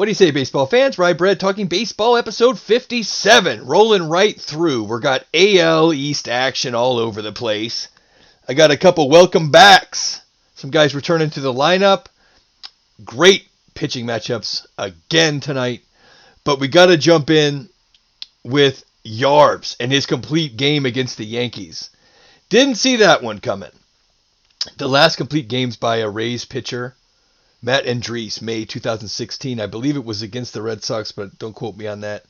What do you say, baseball fans? Rye Bread talking baseball, episode 57. Rolling right through. We got AL East action all over the place. I got a couple welcome backs. Some guys returning to the lineup. Great pitching matchups again tonight. But we got to jump in with Yarbs and his complete game against the Yankees. Didn't see that one coming. The last complete games by a Rays pitcher, Matt Andriese, May 2016. I believe it was against the Red Sox, but don't quote me on that.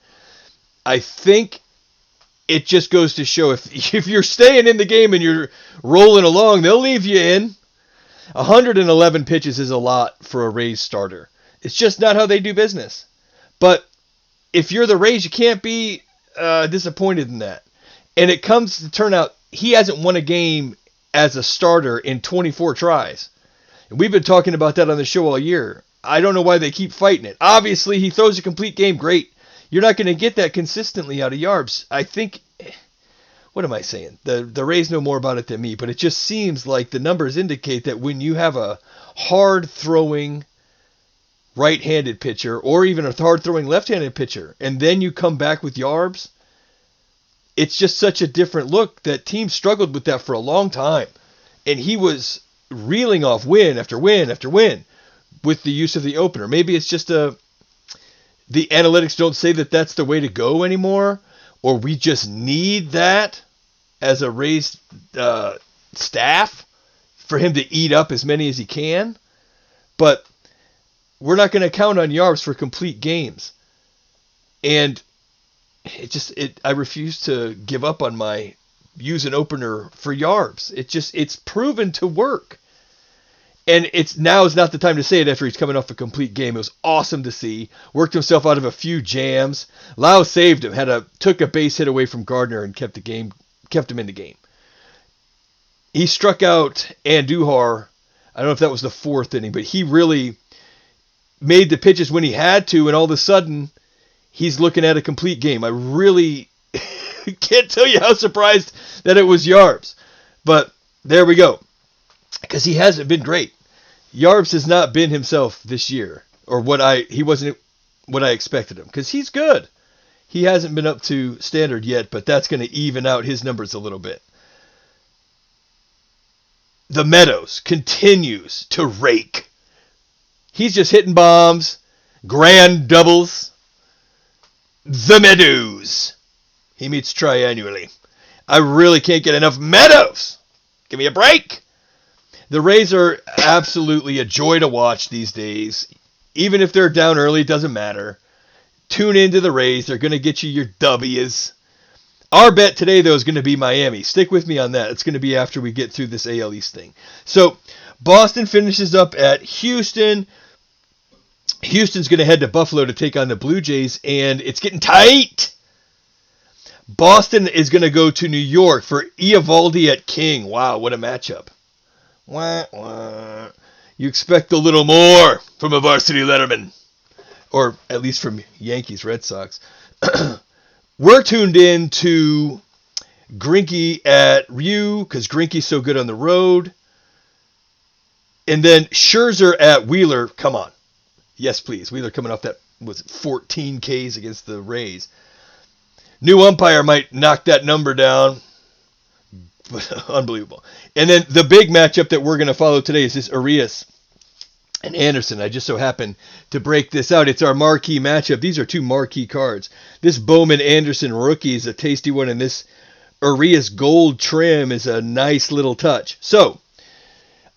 I think it just goes to show if you're staying in the game and you're rolling along, they'll leave you in. 111 pitches is a lot for a Rays starter. It's just not how they do business. But if you're the Rays, you can't be disappointed in that. And it comes to turn out he hasn't won a game as a starter in 24 tries. And we've been talking about that on the show all year. I don't know why they keep fighting it. Obviously, he throws a complete game great. You're not going to get that consistently out of Yarbs. I think, what am I saying? The Rays know more about it than me, but it just seems like the numbers indicate that when you have a hard-throwing right-handed pitcher or even a hard-throwing left-handed pitcher, and then you come back with Yarbs, it's just such a different look that teams struggled with that for a long time. And he was reeling off win after win after win with the use of the opener. Maybe it's just the analytics don't say that that's the way to go anymore, or we just need that as a Rays staff for him to eat up as many as he can. But we're not going to count on Yarbs for complete games. And I refuse to give up on my use an opener for Yarbs. It's proven to work. And now is not the time to say it after he's coming off a complete game. It was awesome to see. Worked himself out of a few jams. Lau saved him. Took a base hit away from Gardner and kept him in the game. He struck out Andujar. I don't know if that was the fourth inning, but he really made the pitches when he had to, and all of a sudden he's looking at a complete game. I really can't tell you how surprised that it was Yarbs. But there we go. Because he hasn't been great. Yarbs has not been himself this year, or he wasn't what I expected him. Because he's good. He hasn't been up to standard yet, but that's going to even out his numbers a little bit. The Meadows continues to rake. He's just hitting bombs, grand doubles. The Meadows. He meets triannually. I really can't get enough Meadows. Give me a break. The Rays are absolutely a joy to watch these days. Even if they're down early, it doesn't matter. Tune into the Rays. They're going to get you your W's. Our bet today, though, is going to be Miami. Stick with me on that. It's going to be after we get through this AL East thing. So, Boston finishes up at Houston. Houston's going to head to Buffalo to take on the Blue Jays, and it's getting tight. Boston is going to go to New York for Eovaldi at King. Wow, what a matchup. Wah, wah. You expect a little more from a varsity letterman, or at least from Yankees, Red Sox. We're tuned in to Greinke at Ryu because Greinke's so good on the road. And then Scherzer at Wheeler. Come on. Yes, please. Wheeler coming off that, was it 14 Ks against the Rays. New umpire might knock that number down. Unbelievable. And then the big matchup that we're going to follow today is this Arias and Anderson. I just so happen to break this out. It's our marquee matchup. These are two marquee cards. This Bowman-Anderson rookie is a tasty one, and this Arias gold trim is a nice little touch. So,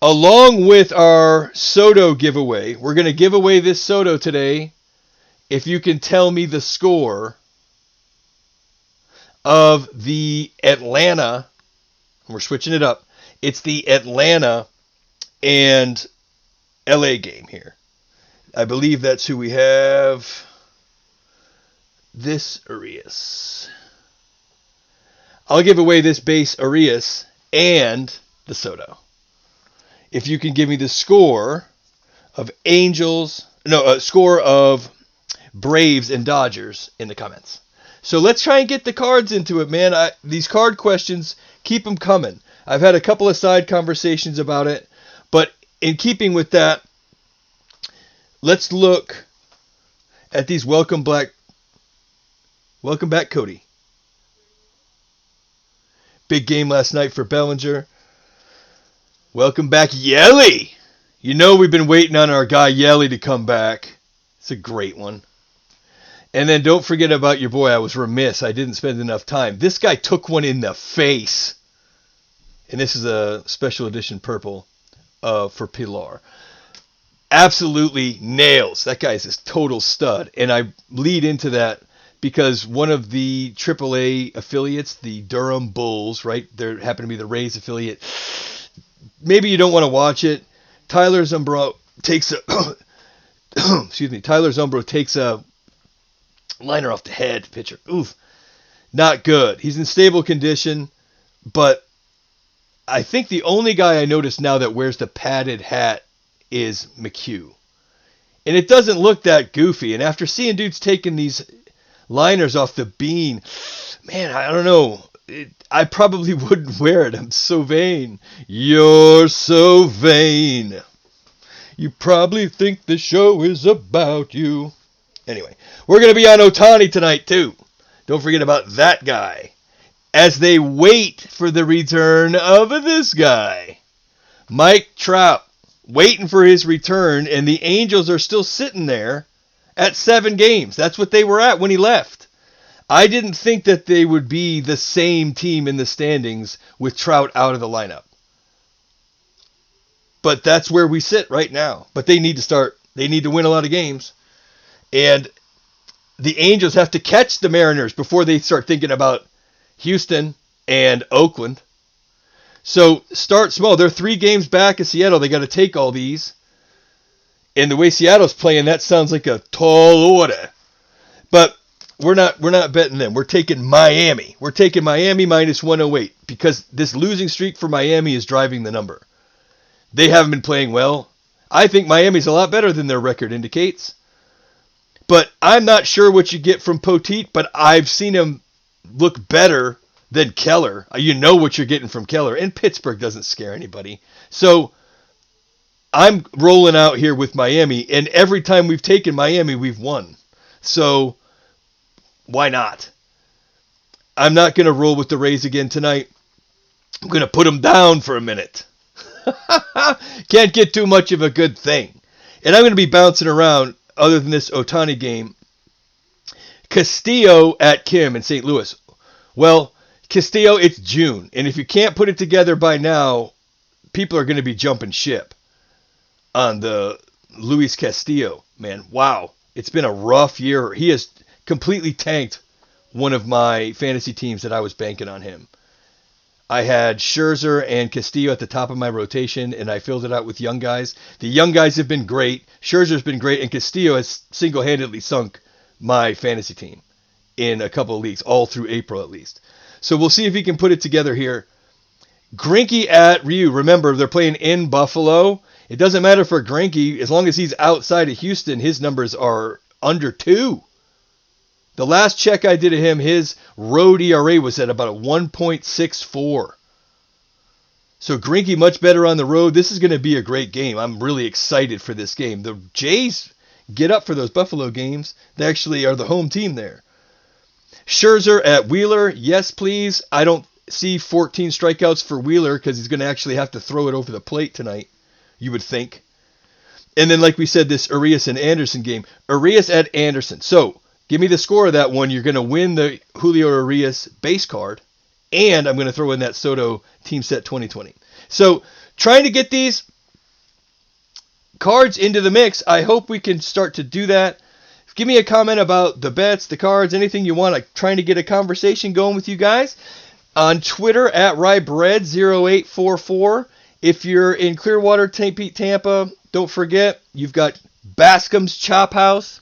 along with our Soto giveaway, we're going to give away this Soto today if you can tell me the score of the Atlanta. We're switching it up. It's the Atlanta and LA game here. I believe that's who we have. This Arias. I'll give away this base Arias and the Soto. If you can give me the score of score of Braves and Dodgers in the comments. So let's try and get the cards into it, man. These card questions, keep them coming. I've had a couple of side conversations about it, but in keeping with that, let's look at these welcome back, Cody. Big game last night for Bellinger. Welcome back, Yelly. You know we've been waiting on our guy Yelly to come back. It's a great one. And then don't forget about your boy. I was remiss. I didn't spend enough time. This guy took one in the face. And this is a special edition purple for Pilar. Absolutely nails. That guy's a total stud. And I lead into that because one of the AAA affiliates, the Durham Bulls, right? There happen to be the Rays affiliate. Maybe you don't want to watch it. Tyler Zumbro takes a Tyler Zumbro takes a liner off the head, pitcher. Oof. Not good. He's in stable condition, but I think the only guy I notice now that wears the padded hat is McHugh. And it doesn't look that goofy. And after seeing dudes taking these liners off the bean, man, I don't know. I probably wouldn't wear it. I'm so vain. You're so vain. You probably think the show is about you. Anyway, we're going to be on Ohtani tonight, too. Don't forget about that guy. As they wait for the return of this guy. Mike Trout, waiting for his return, and the Angels are still sitting there at 7 games. That's what they were at when he left. I didn't think that they would be the same team in the standings with Trout out of the lineup. But that's where we sit right now. But they need to start. They need to win a lot of games. And the Angels have to catch the Mariners before they start thinking about Houston and Oakland. So start small. They're 3 games back of Seattle. They got to take all these. And the way Seattle's playing, that sounds like a tall order. But we're not betting them. We're taking Miami. We're taking Miami minus 108 because this losing streak for Miami is driving the number. They haven't been playing well. I think Miami's a lot better than their record indicates. But I'm not sure what you get from Poteet, but I've seen him look better than Keller. You know what you're getting from Keller, and Pittsburgh doesn't scare anybody. So I'm rolling out here with Miami, and every time we've taken Miami, we've won. So why not? I'm not going to roll with the Rays again tonight. I'm going to put them down for a minute. Can't get too much of a good thing. And I'm going to be bouncing around other than this Ohtani game. Castillo at Kim in St. Louis. Well, Castillo, it's June. And if you can't put it together by now, people are going to be jumping ship on the Luis Castillo. Man, wow. It's been a rough year. He has completely tanked one of my fantasy teams that I was banking on him. I had Scherzer and Castillo at the top of my rotation, and I filled it out with young guys. The young guys have been great. Scherzer's been great, and Castillo has single-handedly sunk my fantasy team in a couple of leagues, all through April at least. So we'll see if he can put it together here. Greinke at Ryu. Remember, they're playing in Buffalo. It doesn't matter for Greinke. As long as he's outside of Houston, his numbers are under 2. The last check I did of him, his road ERA was at about a 1.64. So Greinke much better on the road. This is going to be a great game. I'm really excited for this game. The Jays get up for those Buffalo games. They actually are the home team there. Scherzer at Wheeler. Yes, please. I don't see 14 strikeouts for Wheeler because he's going to actually have to throw it over the plate tonight, you would think. And then, like we said, this Urias and Anderson game. Urias at Anderson. So give me the score of that one. You're going to win the Julio Urias base card, and I'm going to throw in that Soto Team Set 2020. So trying to get these cards into the mix. I hope we can start to do that. Give me a comment about the bets, the cards, anything you want. I'm trying to get a conversation going with you guys. On Twitter, at RyeBread0844. If you're in Clearwater, Tampa, don't forget, you've got Bascom's Chop House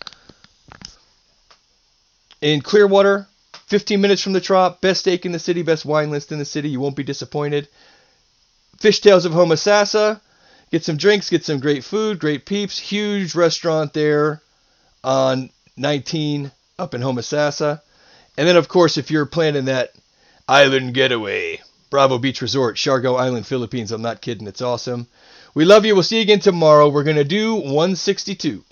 in Clearwater, 15 minutes from the Trop, best steak in the city, best wine list in the city. You won't be disappointed. Fishtails of Homosassa. Get some drinks, get some great food, great peeps. Huge restaurant there on 19 up in Homosassa. And then, of course, if you're planning that island getaway, Bravo Beach Resort, Siargao Island, Philippines. I'm not kidding. It's awesome. We love you. We'll see you again tomorrow. We're going to do 162.